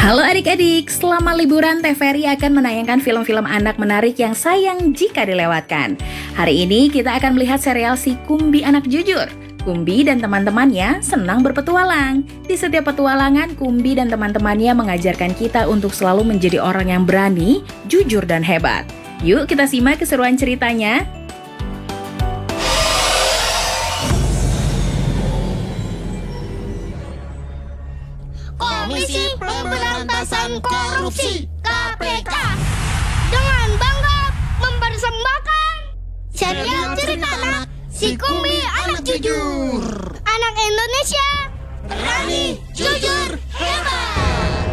Halo adik-adik, selama liburan TVRI akan menayangkan film-film anak menarik yang sayang jika dilewatkan. Hari ini kita akan melihat serial Si Kumbi Anak Jujur. Kumbi dan teman-temannya senang berpetualang. Di setiap petualangan, Kumbi dan teman-temannya mengajarkan kita untuk selalu menjadi orang yang berani, jujur, dan hebat. Yuk kita simak keseruan ceritanya. Komisi Pemberantasan Korupsi (KPK) dengan bangga mempersembahkan serial cerita anak Si Kumbi Anak Jujur. Anak Indonesia berani, jujur, hebat.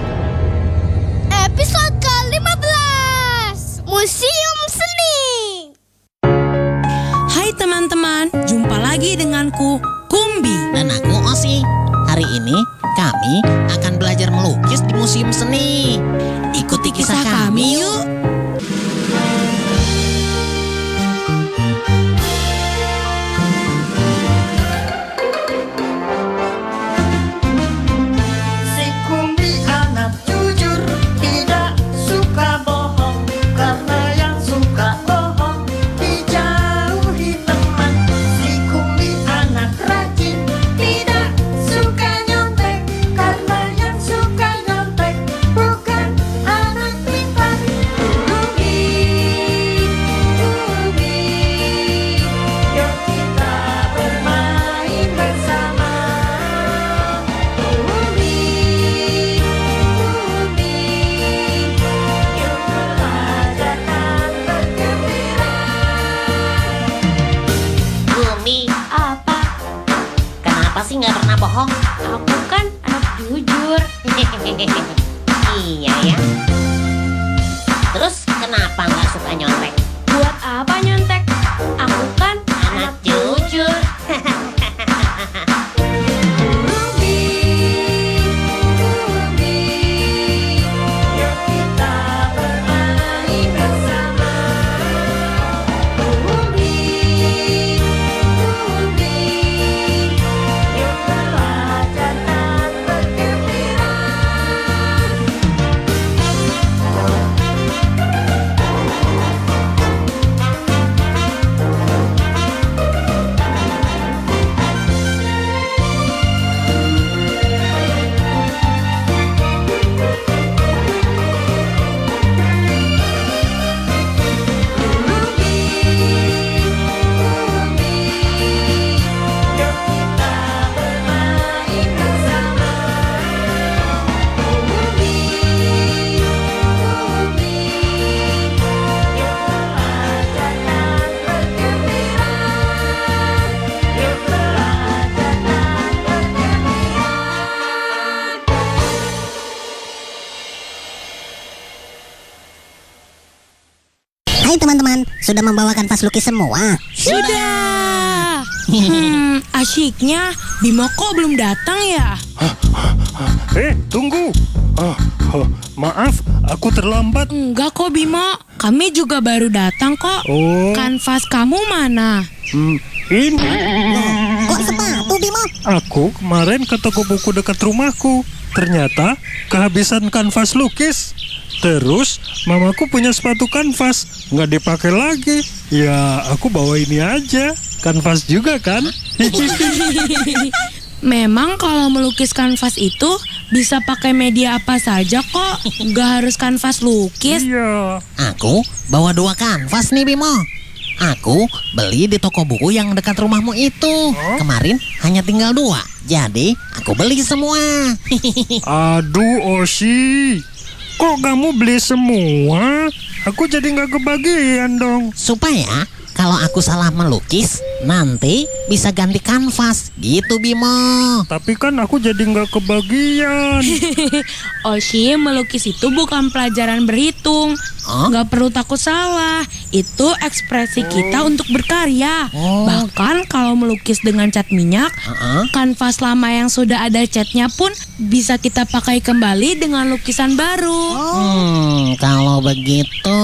Episode ke-15, Museum Seni. Hai teman-teman, jumpa lagi denganku, Kumbi. Dan aku Osi. Hari ini kami akan belajar melukis di Museum Seni. Ikuti kisah kami yuk. Si Kumbi anak jujur, tidak suka bohong, karena yang suka bohong dijauhi teman. Si Kumbi anak rajin, tidak suka nyontek, karena yang suka nyontek bukan anak pintar. Kumbi, Kumbi, yuk kita bermain bersama. Kumbi, Kumbi, yuk belajar dan bergembira. Bumi, Apa? kenapa sih nggak pernah bohong? Aku kan anak jujur. Iya ya. Terus kenapa nggak suka nyontek? Buat apa nyontek? Aku kan Anak jujur. Kumbi, Kumbi, yuk kita bermain bersama. Kumbi, Kumbi, yuk belajar dan bergembira. Kumbi, Kumbi, yuk kita bermain bersama. Kumbi, Kumbi, yuk belajar dan bergembira. Yuk belajar dan bergembira. Hai teman-teman, sudah membawa kanvas lukis semua? Sudah. Asyiknya Bimo kok belum datang ya? Tunggu. Maaf, aku terlambat. Enggak kok Bimo, kami juga baru datang kok. Oh, Kanvas kamu mana? ini. Kok sepatu Bimo? Aku kemarin ke toko buku dekat rumahku. Ternyata kehabisan kanvas lukis. Terus mamaku punya sepatu kanvas, nggak dipakai lagi. Ya, aku bawa ini aja. Kanvas juga kan? Memang kalau melukis kanvas itu bisa pakai media apa saja kok. Nggak harus kanvas lukis. Iya. Aku bawa 2 kanvas nih Bimo. Aku beli di toko buku yang dekat rumahmu itu. Kemarin hanya tinggal 2, jadi aku beli semua. Aduh, Osi. Kok kamu beli semua? Aku jadi nggak kebagian dong. Supaya kalau aku salah melukis, nanti bisa ganti kanvas. Gitu Bimo. Tapi kan aku jadi nggak kebagian. Oshi, melukis itu bukan pelajaran berhitung. Oh? Nggak perlu takut salah. Itu ekspresi kita untuk berkarya. Oh. Bahkan kalau melukis dengan cat minyak, Heeh. kanvas lama yang sudah ada catnya pun bisa kita pakai kembali dengan lukisan baru. Kalau begitu,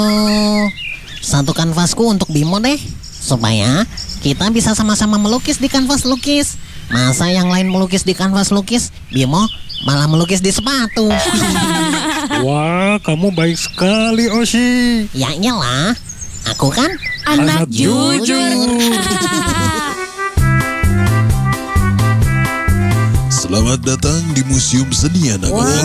satu kanvasku untuk Bimo deh. Supaya kita bisa sama-sama melukis di kanvas lukis. Masa yang lain melukis di kanvas lukis, Bimo malah melukis di sepatu. Wah, kamu baik sekali, Oshi. Ya iyalah, aku kan Anak jujur. Selamat datang di Museum Seni Anak-anak.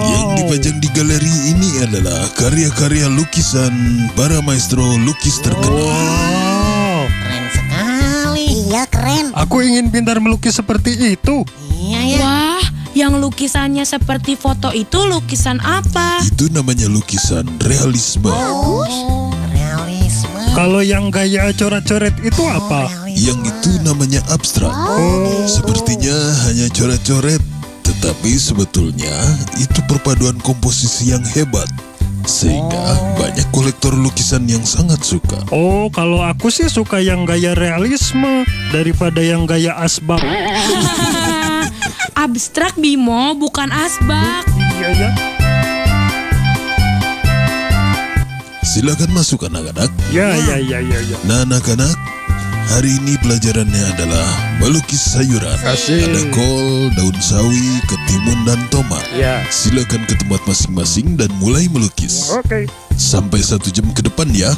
Yang dipajang di galeri ini adalah karya-karya lukisan para maestro lukis terkenal. keren sekali. Iya keren. Aku ingin pintar melukis seperti itu. Iya ya. Wah, yang lukisannya seperti foto itu lukisan apa? Itu namanya lukisan realisme. Realisme. Kalau yang gaya coret-coret itu apa? Yang itu namanya abstrak. Sepertinya hanya coret-coret, tetapi sebetulnya itu perpaduan komposisi yang hebat. Sehingga banyak kolektor lukisan yang sangat suka. Oh, kalau aku sih suka yang gaya realisme daripada yang gaya asbak. Abstrak, Bimo, bukan asbak. Iya ya. Silakan masuk anak-anak. Ya. Nah anak-anak, hari ini pelajarannya adalah melukis sayuran. Asik. Ada kol, daun sawi, ketimun, dan tomat. Ya. Silakan ke tempat masing-masing dan mulai melukis. Oke. Sampai 1 jam ke depan ya.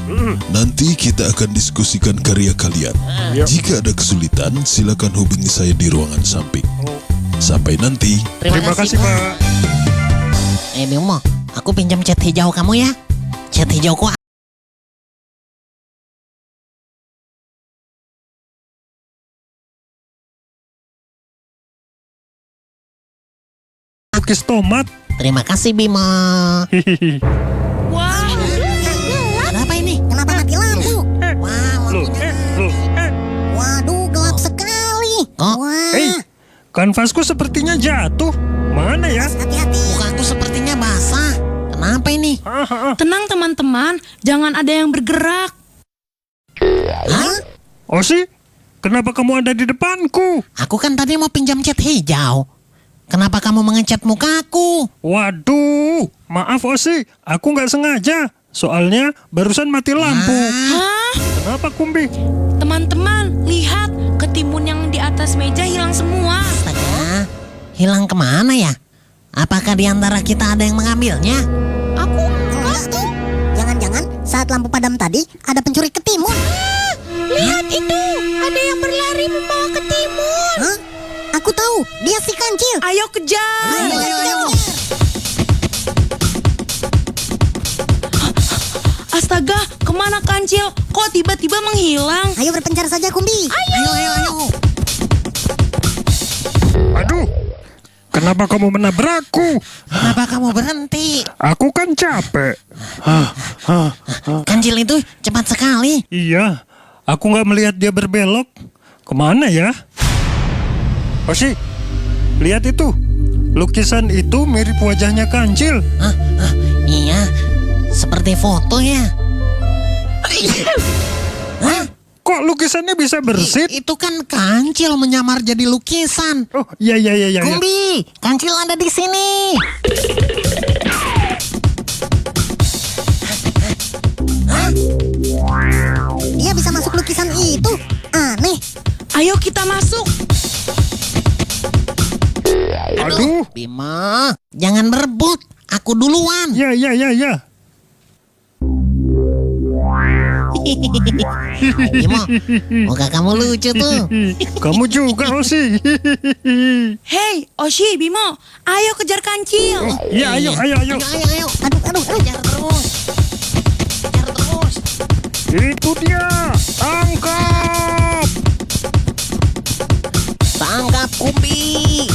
Nanti kita akan diskusikan karya kalian. Ya. Jika ada kesulitan, silakan hubungi saya di ruangan samping. Sampai nanti. Terima kasih, Pak. Bimo, aku pinjam cat hijau kamu ya. Cat hijauku Lukis tomat. Terima kasih Bimo. Wah, Ada apa ini? Kenapa mati lampu? Wah, Loh, lampunya. Waduh, gelap sekali. Kok? Wah, Kanvasku sepertinya jatuh. Mana ya? hati-hati. Mukaku sepertinya basah. Kenapa ini? tenang teman-teman, jangan ada yang bergerak. Hah? Oshi, kenapa kamu ada di depanku? Aku kan tadi mau pinjam cat hijau. Kenapa kamu mengecat mukaku? Waduh, maaf Oshi, aku nggak sengaja. Soalnya barusan mati lampu. Hah? Kenapa Kumbi? Teman-teman, lihat, ketimun yang di atas meja hilang semua. Astaga, hilang kemana ya? Apakah di antara kita ada yang mengambilnya? Aku enggak tuh. Jangan-jangan saat lampu padam tadi ada pencuri ketimun. Lihat itu, ada yang berlari membawa ketimun. Hah? Aku tahu, dia si kancil. Ayo kejar. Ayo. Astaga, kemana kancil? Kok tiba-tiba menghilang? Ayo berpencar saja, Kumbi. Ayo. Aduh, kenapa kamu menabrakku? Kenapa kamu berhenti? Aku kan capek. Kancil itu cepat sekali. Iya, aku nggak melihat dia berbelok. Kemana ya? Oshi, lihat itu. Lukisan itu mirip wajahnya Kancil. Iya, seperti foto ya. Hah? Kok lukisannya bisa bersih? Itu kan Kancil menyamar jadi lukisan. Oh, iya. Kumbi, Kancil ada di sini. Dia bisa masuk lukisan itu. Aneh. Ayo kita masuk. Aduh, Bima, jangan berebut. Aku duluan. ya. Bimo, muka kamu lucu tuh. Kamu juga Oshi. Hei, Oshi, Bimo, ayo kejar kancil. Iya, ayo. Ayo. Aduh. Kejar terus. Itu dia. Tangkap. Tangkap Kumbi.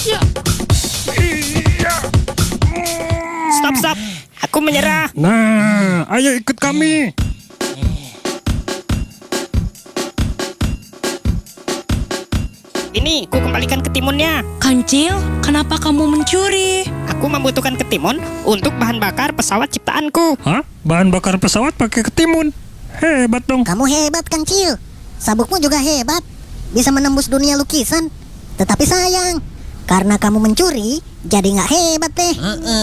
Iya. Stop. Aku menyerah. Nah, ayo ikut kami. Ini, ku kembalikan ketimunnya. Kancil, kenapa kamu mencuri? Aku membutuhkan ketimun untuk bahan bakar pesawat ciptaanku. Hah? Bahan bakar pesawat pakai ketimun? Hebat dong. Kamu hebat, Kancil. Sabukmu juga hebat. Bisa menembus dunia lukisan. Tetapi sayang, karena kamu mencuri, jadi nggak hebat deh.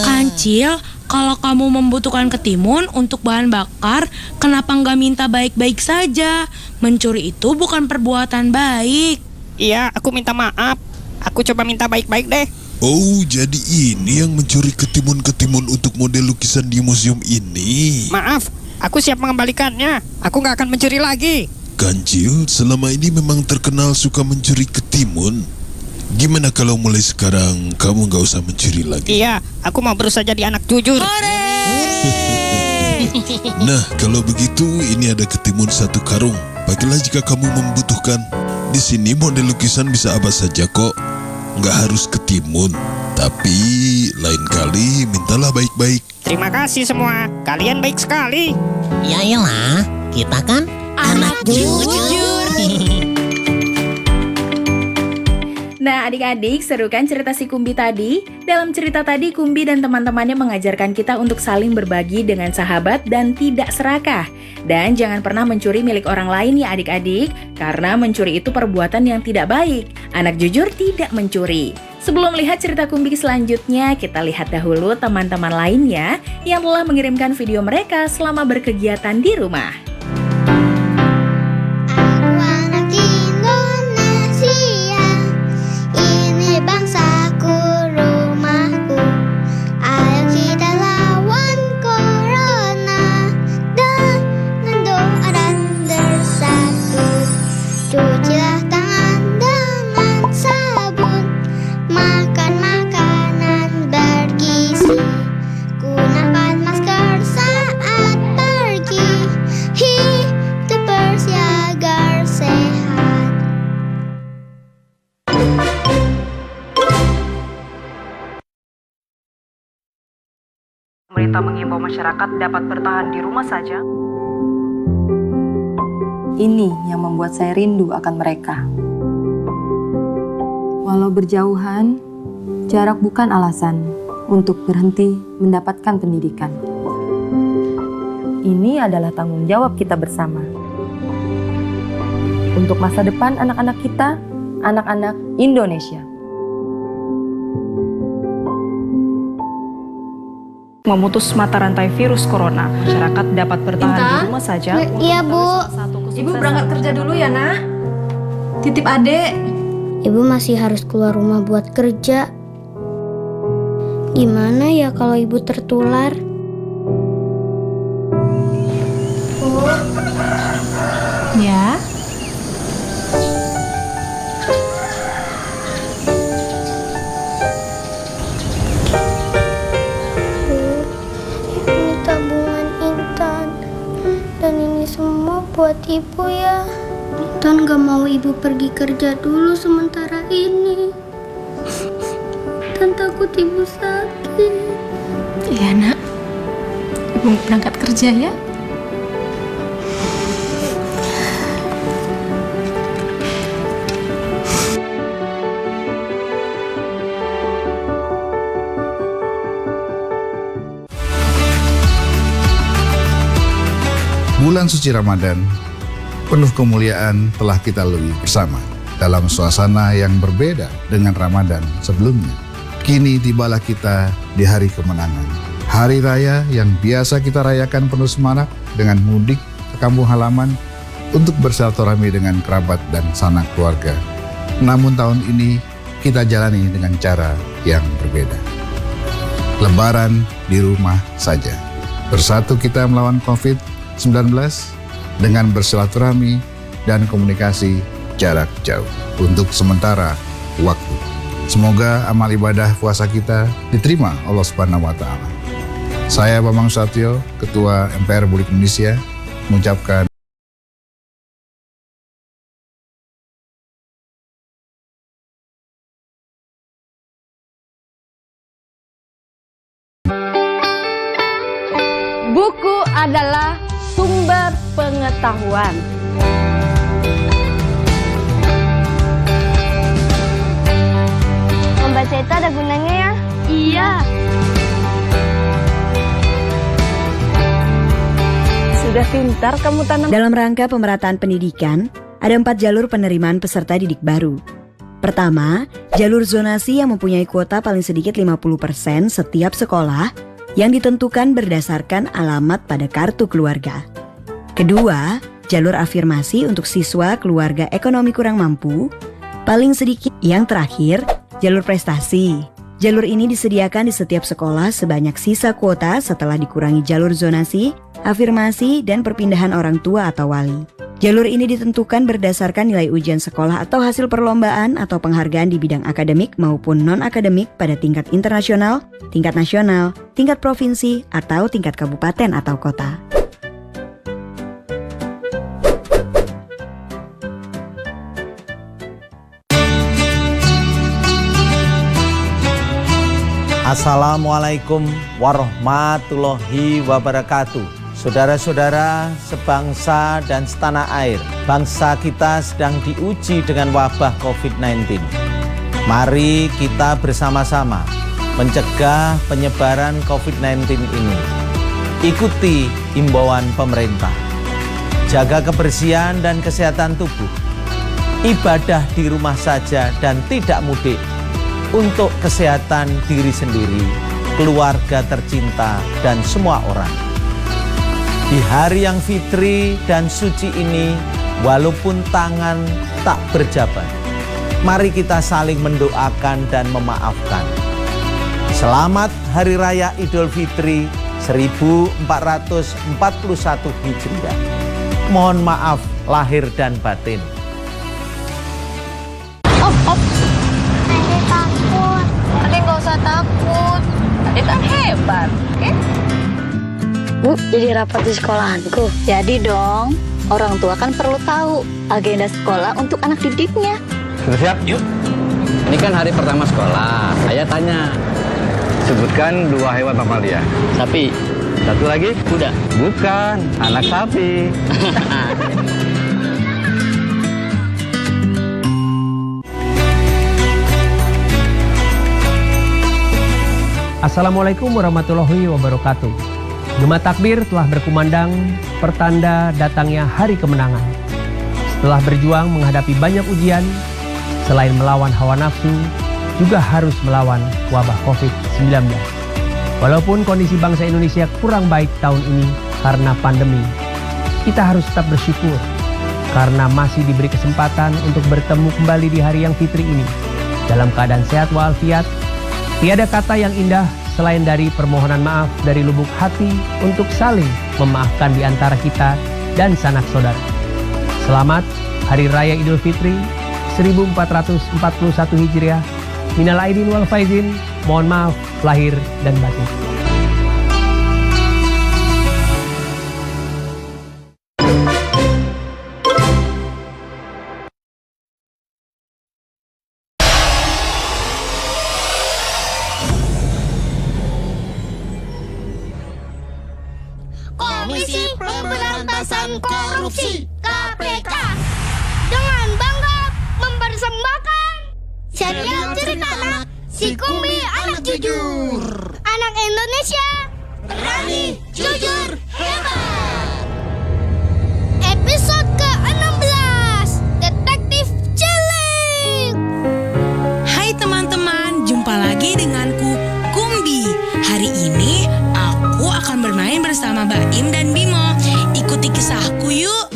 Kancil, Kalau kamu membutuhkan ketimun untuk bahan bakar, kenapa nggak minta baik-baik saja? Mencuri itu bukan perbuatan baik. Iya, aku minta maaf. Aku coba minta baik-baik deh. Oh, jadi ini yang mencuri ketimun-ketimun untuk model lukisan di museum ini. Maaf, aku siap mengembalikannya. Aku nggak akan mencuri lagi. Kancil selama ini memang terkenal suka mencuri ketimun. Gimana kalau mulai sekarang kamu nggak usah mencuri lagi? Iya, aku mau berusaha jadi anak jujur. Nah, kalau begitu ini ada ketimun 1 karung. Pakailah jika kamu membutuhkan. Di sini model lukisan bisa apa saja kok. Nggak harus ketimun. Tapi lain kali mintalah baik-baik. Terima kasih semua. Kalian baik sekali. Ya iyalah, kita kan anak jujur. Nah adik-adik, seru kan cerita si Kumbi tadi? Dalam cerita tadi, Kumbi dan teman-temannya mengajarkan kita untuk saling berbagi dengan sahabat dan tidak serakah. Dan jangan pernah mencuri milik orang lain ya adik-adik, karena mencuri itu perbuatan yang tidak baik. Anak jujur tidak mencuri. Sebelum lihat cerita Kumbi selanjutnya, kita lihat dahulu teman-teman lainnya yang telah mengirimkan video mereka selama berkegiatan di rumah. Aku anak Indonesia, ini bangsaku, rumahku. Ayo kita lawan corona dengan doa dan bersatu. Cucilah tangan dengan sabun, makan makanan bergizi, gunakan masker saat pergi, hidup bersih agar sehat. Pemerintah mengimbau masyarakat dapat bertahan di rumah saja. Ini yang membuat saya rindu akan mereka. Walau berjauhan, jarak bukan alasan untuk berhenti mendapatkan pendidikan. Ini adalah tanggung jawab kita bersama. Untuk masa depan anak-anak kita, anak-anak Indonesia. Memutus mata rantai virus corona, masyarakat dapat bertahan di rumah saja. Iya, Bu. Ibu berangkat kerja dulu ya, Nak. Titip adek. Ibu masih harus keluar rumah buat kerja. Gimana ya kalau ibu tertular? Ya. Ini tabungan Intan. Dan ini semua buat ibu ya. Intan gak mau ibu pergi kerja dulu sementara ini. Dan takut ibu sakit. Iya, Nak. Ibu berangkat kerja ya. Bulan suci Ramadan, penuh kemuliaan telah kita lalui bersama dalam suasana yang berbeda dengan Ramadan sebelumnya. Kini tibalah kita di hari kemenangan. Hari raya yang biasa kita rayakan penuh semangat dengan mudik ke kampung halaman untuk bersilaturahmi dengan kerabat dan sanak keluarga. Namun tahun ini kita jalani dengan cara yang berbeda. Lebaran di rumah saja. Bersatu kita melawan COVID-19 dengan bersilaturahmi dan komunikasi jarak jauh untuk sementara waktu. Semoga amal ibadah puasa kita diterima Allah Subhanahu wa taala. Saya Bambang Susatyo, Ketua MPR Republik Indonesia, mengucapkan buku adalah sumber pengetahuan. Membaca itu ada gunanya ya? Iya. Sudah pintar kamu tanam. Dalam rangka pemerataan pendidikan, ada 4 jalur penerimaan peserta didik baru. Pertama, jalur zonasi yang mempunyai kuota paling sedikit 50% setiap sekolah yang ditentukan berdasarkan alamat pada kartu keluarga. Kedua, jalur afirmasi untuk siswa keluarga ekonomi kurang mampu. Paling sedikit. Yang terakhir, jalur prestasi. Jalur ini disediakan di setiap sekolah sebanyak sisa kuota setelah dikurangi jalur zonasi, afirmasi, dan perpindahan orang tua atau wali. Jalur ini ditentukan berdasarkan nilai ujian sekolah atau hasil perlombaan atau penghargaan di bidang akademik maupun non-akademik pada tingkat internasional, tingkat nasional, tingkat provinsi, atau tingkat kabupaten atau kota. Assalamualaikum warahmatullahi wabarakatuh. Saudara-saudara sebangsa dan setanah air, bangsa kita sedang diuji dengan wabah COVID-19. Mari kita bersama-sama mencegah penyebaran COVID-19 ini. Ikuti himbauan pemerintah. Jaga kebersihan dan kesehatan tubuh. Ibadah di rumah saja dan tidak mudik. Untuk kesehatan diri sendiri, keluarga tercinta, dan semua orang. Di hari yang fitri dan suci ini, walaupun tangan tak berjabat, mari kita saling mendoakan dan memaafkan. Selamat Hari Raya Idul Fitri 1441 Hijriah. Mohon maaf lahir dan batin. Adek gak usah takut. Adek kan hebat, oke? Bu, jadi rapat di sekolahanku. Jadi dong, orang tua kan perlu tahu agenda sekolah untuk anak didiknya. Sudah siap? Yuk. Ini kan hari pertama sekolah. Saya tanya, sebutkan 2 hewan mamalia. Sapi. Satu lagi? Kuda. Bukan, anak sapi. Assalamualaikum warahmatullahi wabarakatuh. Gema takbir telah berkumandang, pertanda datangnya hari kemenangan. Setelah berjuang menghadapi banyak ujian, selain melawan hawa nafsu, juga harus melawan wabah COVID-19. Walaupun kondisi bangsa Indonesia kurang baik tahun ini karena pandemi, kita harus tetap bersyukur karena masih diberi kesempatan untuk bertemu kembali di hari yang fitri ini dalam keadaan sehat walafiat. Tiada kata yang indah selain dari permohonan maaf dari lubuk hati untuk saling memaafkan di antara kita dan sanak saudara. Selamat Hari Raya Idul Fitri 1441 Hijriah. Minal aidin wal faizin. Mohon maaf lahir dan batin. Komisi Pemberantasan Korupsi KPK dengan bangga mempersembahkan serial cerita anak Si Kumbi Anak Jujur. Anak Indonesia berani, jujur, hebat. Episode ke-16, Detektif Cilik. Hai teman-teman, jumpa lagi denganku Kumbi. Hari ini aku akan bermain bersama Baim dan Bimo. Ikuti kisahku yuk.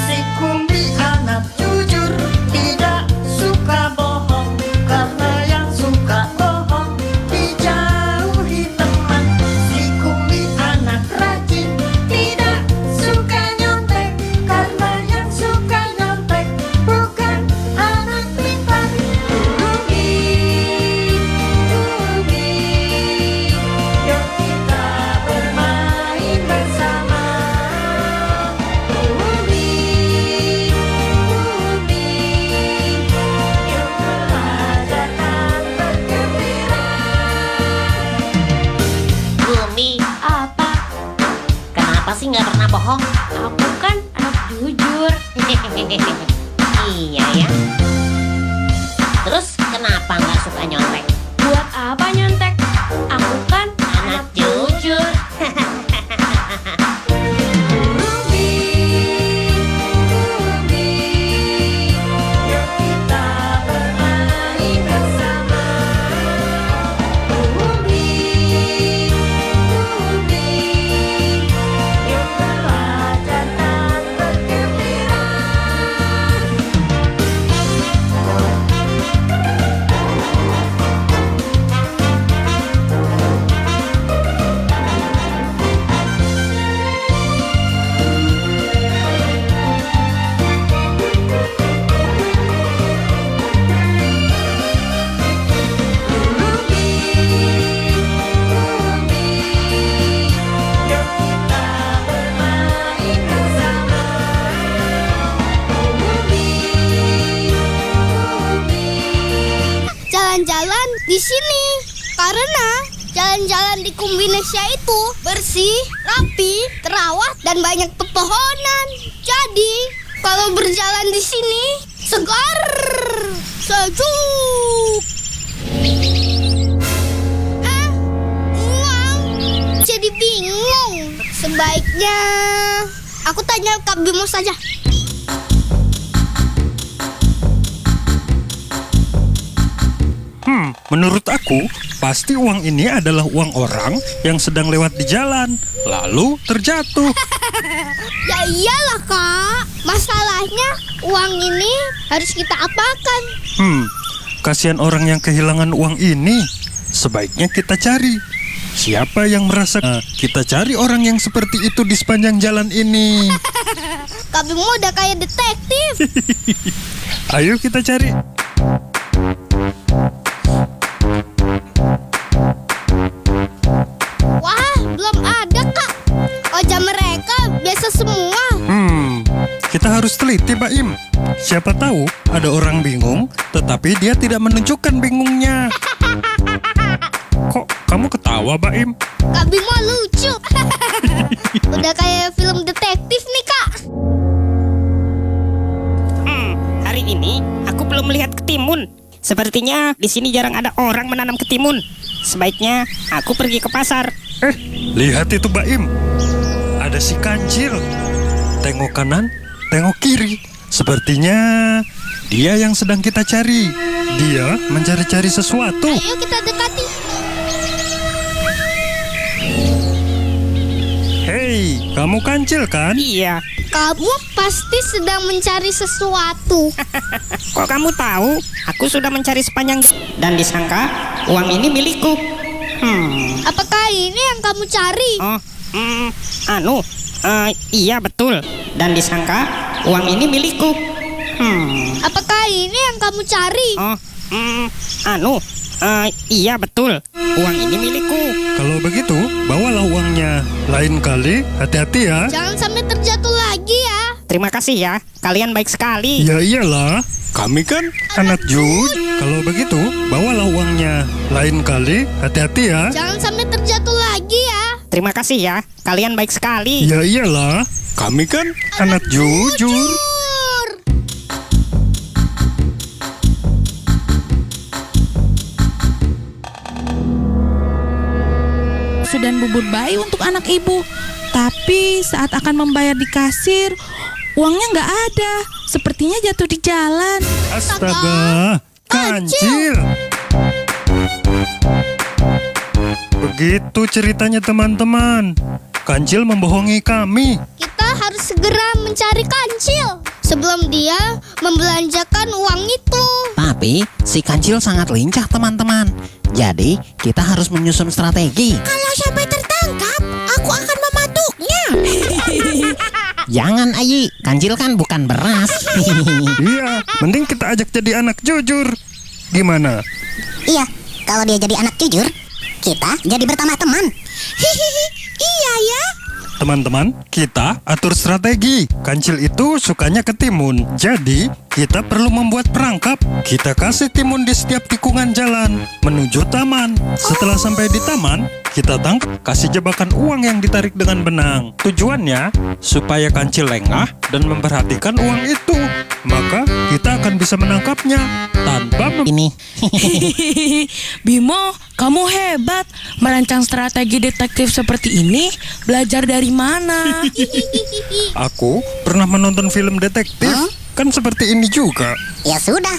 Si Kumbi anak jujur, tidak suka bohong, karena yang suka bohong dijauhi teman. Si Kumbi anak rajin, tidak suka nyontek, karena yang suka nyontek bukan anak pintar. Kumbi, yuk kita bermain bersama. Kumbi, yuk belajar dan bergembira. Bumi, apa? Kenapa sih nggak pernah bohong? Aku kan anak jujur. Iya ya. Terus kenapa nggak suka nyontek? Buat apa nyontek? Aku kan Anak jujur. jalan-jalan di sini. Karena jalan-jalan di Kumbinesia itu bersih, rapi, terawat, dan banyak pepohonan. Jadi, kalau berjalan di sini, segar, sejuk. Uang. Jadi bingung. Sebaiknya aku tanya Kak Bimo saja. Menurut aku, pasti uang ini adalah uang orang yang sedang lewat di jalan, lalu terjatuh. Ya iyalah Kak. Masalahnya uang ini harus kita apakan? Kasihan orang yang kehilangan uang ini. Sebaiknya kita cari. Siapa yang merasa kita cari orang yang seperti itu di sepanjang jalan ini. Kak Bimo udah kayak detektif. Ayo kita cari. Wah, belum ada Kak. Wajah mereka biasa semua. Kita harus teliti, Mbak Im. Siapa tahu ada orang bingung, tetapi dia tidak menunjukkan bingungnya. Kok kamu ketawa, Mbak Im? Kak Bimo lucu. Udah kayak film detektif nih Kak. Hari ini aku belum melihat ketimun. Sepertinya di sini jarang ada orang menanam ketimun. Sebaiknya aku pergi ke pasar. Lihat itu, Mbak Im. Ada si kancil. Tengok kanan, tengok kiri. Sepertinya dia yang sedang kita cari. Dia mencari-cari sesuatu. Ayo kita dekati. Hei, kamu kancil kan? Iya. Kamu pasti sedang mencari sesuatu. Kok kamu tahu? Aku sudah mencari sepanjang dan disangka uang ini milikku. Apakah ini yang kamu cari? Iya betul. Dan disangka uang ini milikku. Apakah ini yang kamu cari? Iya betul. Uang ini milikku. Kalau begitu, bawalah uangnya. Lain kali, hati-hati ya. Jangan sampai terjatuh lagi ya. Terima kasih ya. Kalian baik sekali. Ya iyalah. Kami kan anak Jud. Kalau begitu, bawalah uangnya. Lain kali, hati-hati ya. Jangan sampai terjatuh lagi ya. Terima kasih ya. Kalian baik sekali. Ya iyalah. Kami kan anak jujur. Dan bubur bayi untuk anak ibu. Tapi saat akan membayar di kasir, uangnya nggak ada. Sepertinya jatuh di jalan. Astaga, kancil. Begitu ceritanya teman-teman. Kancil membohongi kami. Kita harus segera mencari kancil sebelum dia membelanjakan uang itu. Tapi si kancil sangat lincah teman-teman. Jadi kita harus menyusun strategi. Kalau sampai tertangkap, aku akan mematuknya. Jangan Ayi, kancil kan bukan beras. Iya, mending kita ajak jadi anak jujur. Gimana? Iya, kalau dia jadi anak jujur, kita jadi bertambah teman. Iya ya. Teman-teman, kita atur strategi. Kancil itu sukanya ketimun. Jadi, kita perlu membuat perangkap. Kita kasih timun di setiap tikungan jalan menuju taman. Setelah sampai di taman, kita tangkap, kasih jebakan uang yang ditarik dengan benang. Tujuannya, supaya kancil lengah dan memperhatikan uang itu. Maka, kita akan bisa menangkapnya tanpa ini. Bimo, kamu hebat. Merancang strategi detektif seperti ini, belajar dari mana? Aku pernah menonton film detektif. Kan seperti ini juga. Ya sudah,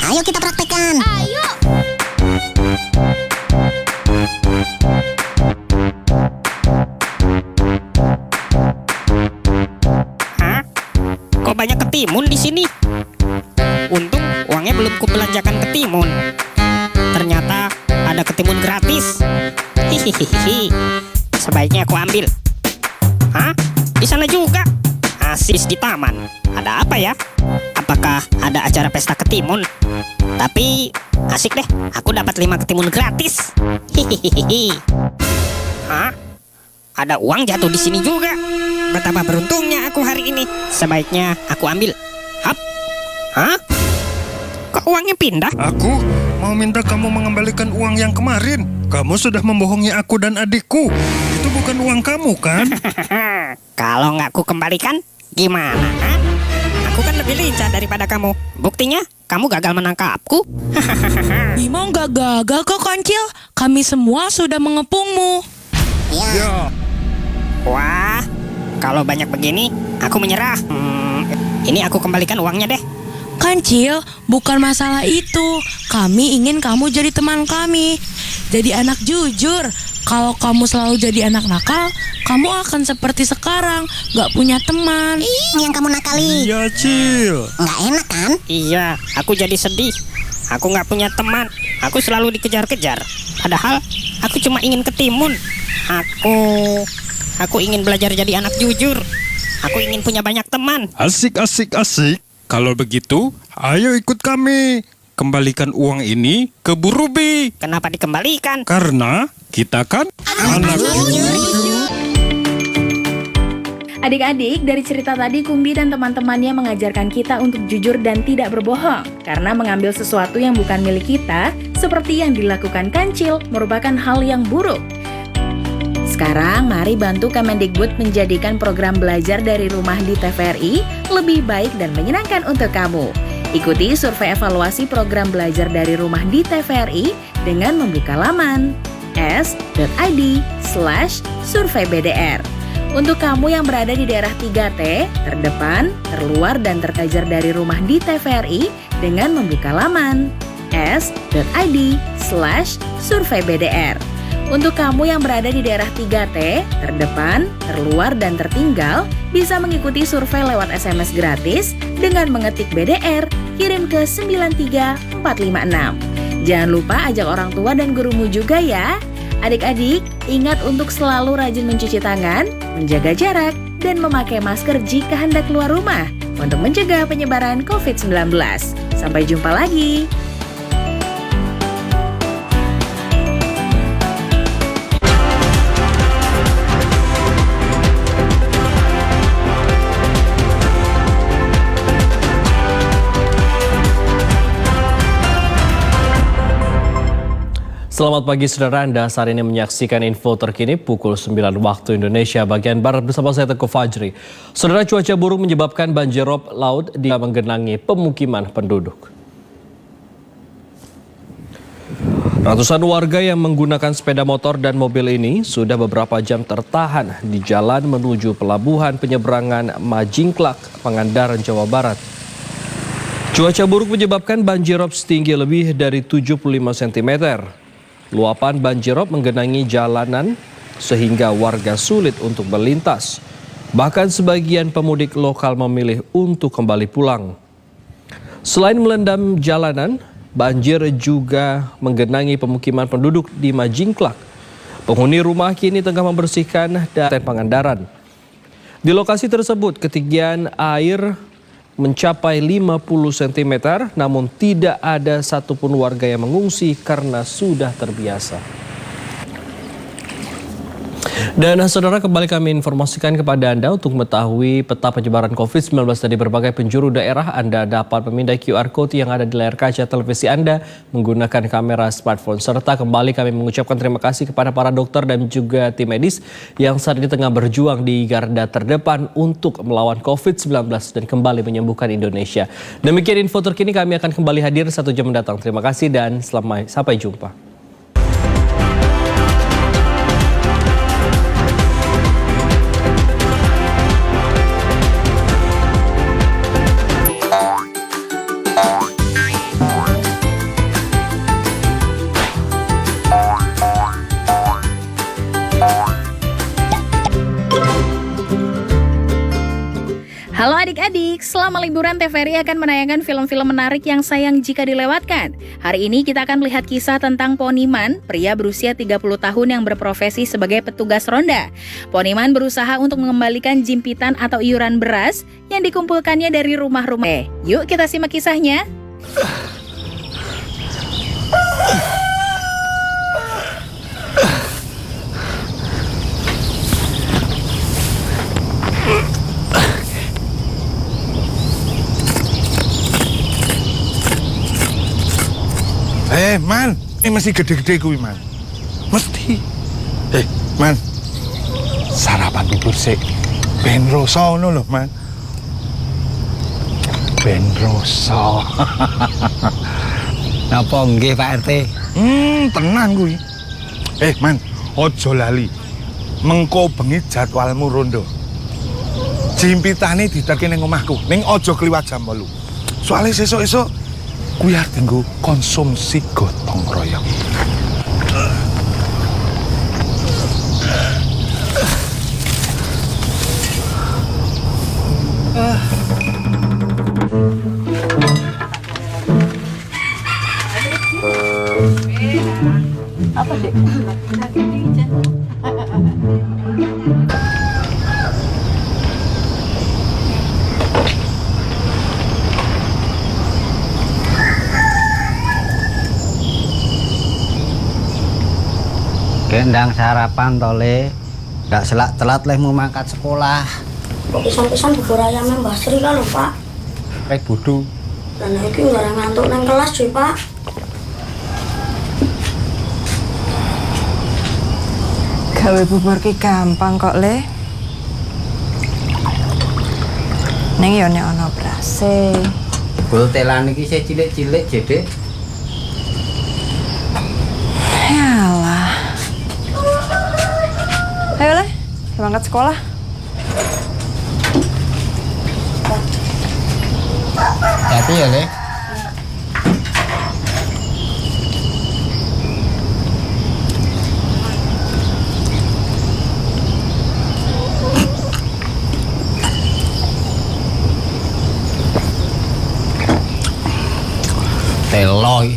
ayo kita praktekkan. Ayo. Hah? Kok banyak ketimun di sini? Untung uangnya belum kubelanjakan ketimun. Ternyata ada ketimun gratis. Hihihi. Sebaiknya aku ambil. Hah? Di sana juga. Asis di taman. Ada apa ya? Apakah ada acara pesta ketimun? Tapi asik deh. Aku dapat 5 ketimun gratis. Hihihi. Hah? Ada uang jatuh di sini juga. Betapa beruntungnya aku hari ini. Sebaiknya aku ambil. Hap. Hah? Kok uangnya pindah? mau minta kamu mengembalikan uang yang kemarin. Kamu sudah membohongi aku dan adikku. Itu bukan uang kamu, kan? Kalau nggak ku kembalikan, gimana? Ha? Aku kan lebih lincah daripada kamu. Buktinya, kamu gagal menangkapku. Bimo nggak gagal kok, Kancil. Kami semua sudah mengepungmu. Ya. Wah, kalau banyak begini, aku menyerah. Ini aku kembalikan uangnya deh. Kancil, bukan masalah itu. Kami ingin kamu jadi teman kami. Jadi anak jujur. Kalau kamu selalu jadi anak nakal, kamu akan seperti sekarang, gak punya teman. Yang kamu nakali. Iya, Cil. Nggak enak kan? Iya, aku jadi sedih. Aku nggak punya teman. Aku selalu dikejar-kejar. Padahal, aku cuma ingin ketimun. Aku ingin belajar jadi anak jujur. Aku ingin punya banyak teman. Asik. Kalau begitu, ayo ikut kami. Kembalikan uang ini ke Bu Ruby. Kenapa dikembalikan? Karena kita kan anak jujur. Adik-adik, dari cerita tadi Kumbi dan teman-temannya mengajarkan kita untuk jujur dan tidak berbohong. Karena mengambil sesuatu yang bukan milik kita, seperti yang dilakukan Kancil, merupakan hal yang buruk. Sekarang mari bantu Kemendikbud menjadikan program belajar dari rumah di TVRI lebih baik dan menyenangkan untuk kamu. Ikuti survei evaluasi program belajar dari rumah di TVRI dengan membuka laman s.id/surveibdr. Untuk kamu yang berada di daerah 3T, terdepan, terluar, dan terkajar dari rumah di TVRI dengan membuka laman s.id/surveibdr. Untuk kamu yang berada di daerah 3T, terdepan, terluar, dan tertinggal, bisa mengikuti survei lewat SMS gratis dengan mengetik BDR, kirim ke 93456. Jangan lupa ajak orang tua dan gurumu juga ya. Adik-adik, ingat untuk selalu rajin mencuci tangan, menjaga jarak, dan memakai masker jika hendak keluar rumah untuk mencegah penyebaran COVID-19. Sampai jumpa lagi. Selamat pagi saudara, Anda saat ini menyaksikan info terkini pukul 9 waktu Indonesia bagian Barat bersama saya Teguh Fajri. Saudara, cuaca buruk menyebabkan banjirop laut di menggenangi pemukiman penduduk. Ratusan warga yang menggunakan sepeda motor dan mobil ini sudah beberapa jam tertahan di jalan menuju pelabuhan penyeberangan Majingklak, Pangandaran, Jawa Barat. Cuaca buruk menyebabkan banjirop setinggi lebih dari 75 cm. Luapan banjirop menggenangi jalanan sehingga warga sulit untuk melintas. Bahkan sebagian pemudik lokal memilih untuk kembali pulang. Selain melendam jalanan, banjir juga menggenangi pemukiman penduduk di Majingklak. Penghuni rumah kini tengah membersihkan dari Pangandaran. Di lokasi tersebut ketinggian air mencapai 50 cm, namun tidak ada satupun warga yang mengungsi karena sudah terbiasa. Dan saudara, kembali kami informasikan kepada Anda untuk mengetahui peta penyebaran COVID-19 dari berbagai penjuru daerah. Anda dapat memindai QR Code yang ada di layar kaca televisi Anda menggunakan kamera smartphone. Serta kembali kami mengucapkan terima kasih kepada para dokter dan juga tim medis yang saat ini tengah berjuang di garda terdepan untuk melawan COVID-19 dan kembali menyembuhkan Indonesia. Demikian info terkini, kami akan kembali hadir 1 jam mendatang. Terima kasih dan sampai jumpa. Halo adik-adik, selama liburan TVRI akan menayangkan film-film menarik yang sayang jika dilewatkan. Hari ini kita akan melihat kisah tentang Poniman, pria berusia 30 tahun yang berprofesi sebagai petugas ronda. Poniman berusaha untuk mengembalikan jimpitan atau iuran beras yang dikumpulkannya dari rumah-rumah. Yuk kita simak kisahnya. Man, ini masih gede-gede kuwi, Man. Mesti. Man. Sarapan bubur sik. Ben rasa ngono lho, Man. Ben rasa. Napa nggih Pak RT? Tenang kuwi. Man, ojo lali. Mengko bengi jadwalmu rondo. Jimpitane diterke ning omahku, ning aja kliwat jam 8. Soale sesuk-esuk kuwi arep dienggo konsumsi gotong royong. Apa sih? Gendang sarapan tole. Ndak selak telat leh mau mangkat sekolah. Kok pisan-pisan bubur ayamnya Mbah Sri kan lho, Pak. Budu. Dan iki nggak ngantuk nang kelas cuy, Pak. Gawe bubur ki gampang kok, Le. Ning yo nek ana brase. Bol telan iki sih cilik-cilik jedek. Yalah. Ayo, Le. Berangkat sekolah. Hati ya, Le. Teloy.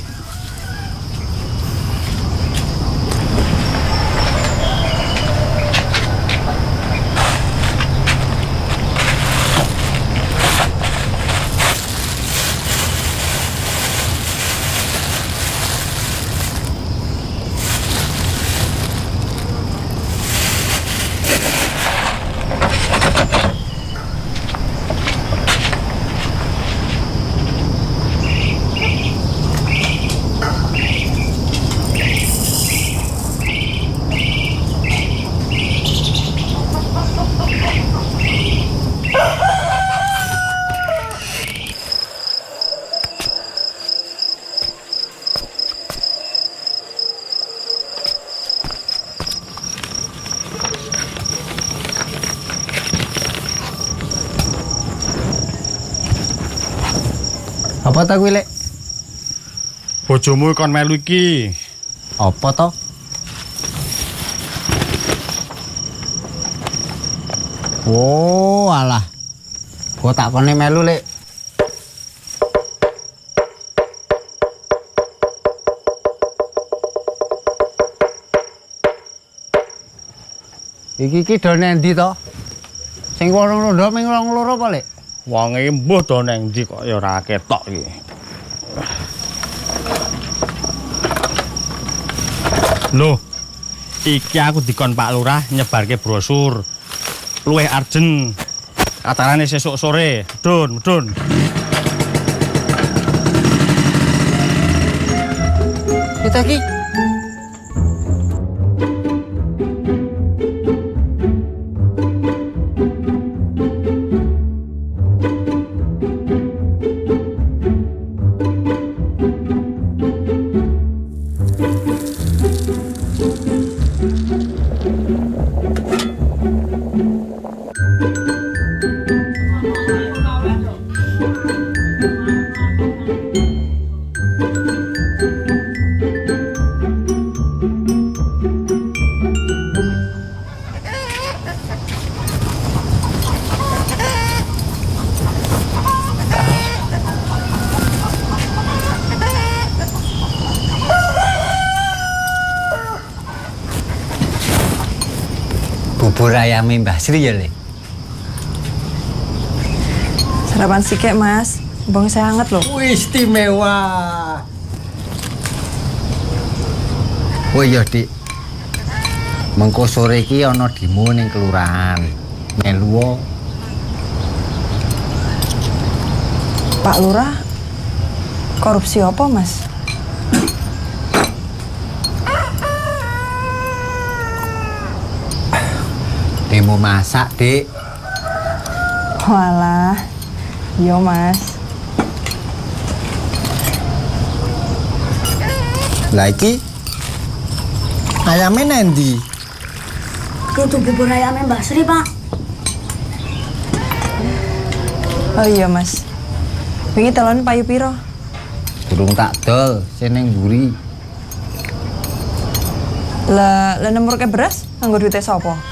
Apa ta kuwi, Lek? Bojomu kon melu iki. Apa to? Oh, alah. Gua tak kone melu, Lek. Iki done endi to? Sing warung rondo ming wong loro apa, Lek? Wong iki mbuh to nang ndi kok ya ora ketok iki. Loh, iki aku dikon Pak Lurah nyebarke brosur. Luwih arjen. Acarane sesuk sore. Medun. Kita ki. Bubur ayam Mbah Sri ya, Le? Sarapan sikek, Mas. Bang saya hangat loh. Istimewa. Oh iya, Dik. Mengko sore iki ana demo ning kelurahan. Melu. Pak Lurah, korupsi apa, Mas? mau masak, Dek. Walah, yo mas. Lagi ayamnya nanti. Itu bubur ayamnya Mbak Sri, Pak. Oh iya mas. Wingi telon payu piro? Durung tak dol, seneng buri. Lah nomor ke beras nganggo duite sapa?